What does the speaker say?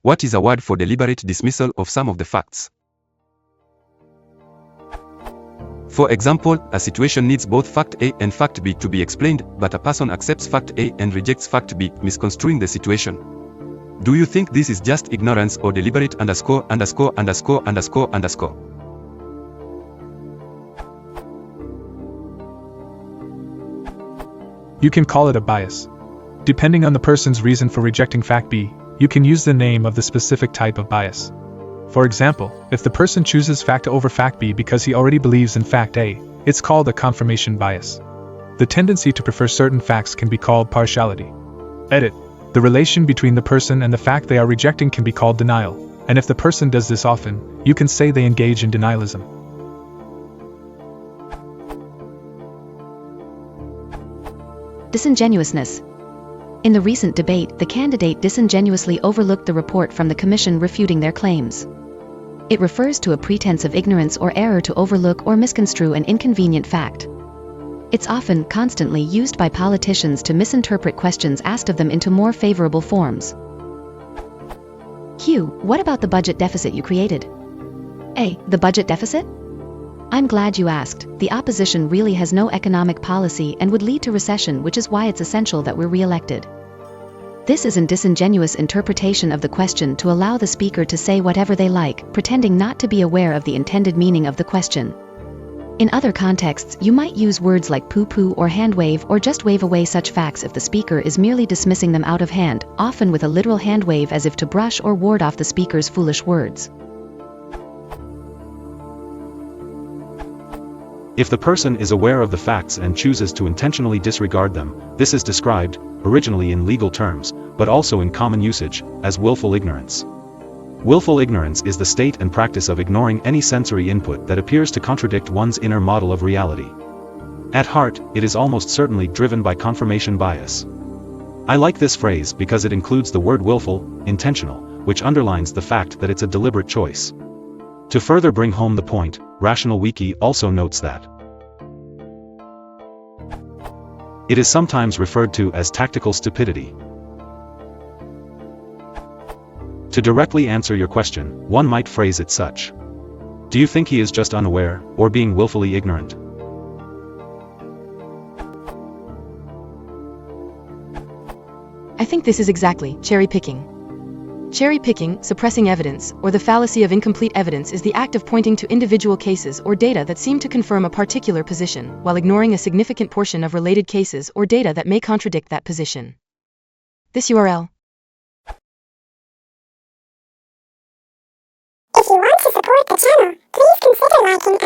What is a word for deliberate dismissal of some of the facts? For example, a situation needs both fact A and fact B to be explained, but a person accepts fact A and rejects fact B, misconstruing the situation. Do you think this is just ignorance or deliberate ________? You can call it a bias. Depending on the person's reason for rejecting fact B, you can use the name of the specific type of bias. For example, if the person chooses fact A over fact B because he already believes in fact A, it's called a confirmation bias. The tendency to prefer certain facts can be called partiality. Edit. The relation between the person and the fact they are rejecting can be called denial, and if the person does this often, you can say they engage in denialism. Disingenuousness. In the recent debate, the candidate disingenuously overlooked the report from the commission refuting their claims. It refers to a pretense of ignorance or error to overlook or misconstrue an inconvenient fact. It's often, constantly used by politicians to misinterpret questions asked of them into more favorable forms. Q. What about the budget deficit you created? A. The budget deficit? I'm glad you asked. The opposition really has no economic policy and would lead to recession, which is why it's essential that we're re-elected. This is a disingenuous interpretation of the question to allow the speaker to say whatever they like, pretending not to be aware of the intended meaning of the question. In other contexts, you might use words like poo-poo or hand wave, or just wave away such facts if the speaker is merely dismissing them out of hand, often with a literal hand wave as if to brush or ward off the speaker's foolish words. If the person is aware of the facts and chooses to intentionally disregard them, this is described, originally in legal terms, but also in common usage, as willful ignorance. Willful ignorance is the state and practice of ignoring any sensory input that appears to contradict one's inner model of reality. At heart, it is almost certainly driven by confirmation bias. I like this phrase because it includes the word willful, intentional, which underlines the fact that it's a deliberate choice. To further bring home the point, Rational Wiki also notes that it is sometimes referred to as tactical stupidity. To directly answer your question, one might phrase it such: do you think he is just unaware, or being willfully ignorant? I think this is exactly cherry-picking. Cherry-picking, suppressing evidence, or the fallacy of incomplete evidence is the act of pointing to individual cases or data that seem to confirm a particular position, while ignoring a significant portion of related cases or data that may contradict that position. This URL. If you want to support the channel, please consider liking,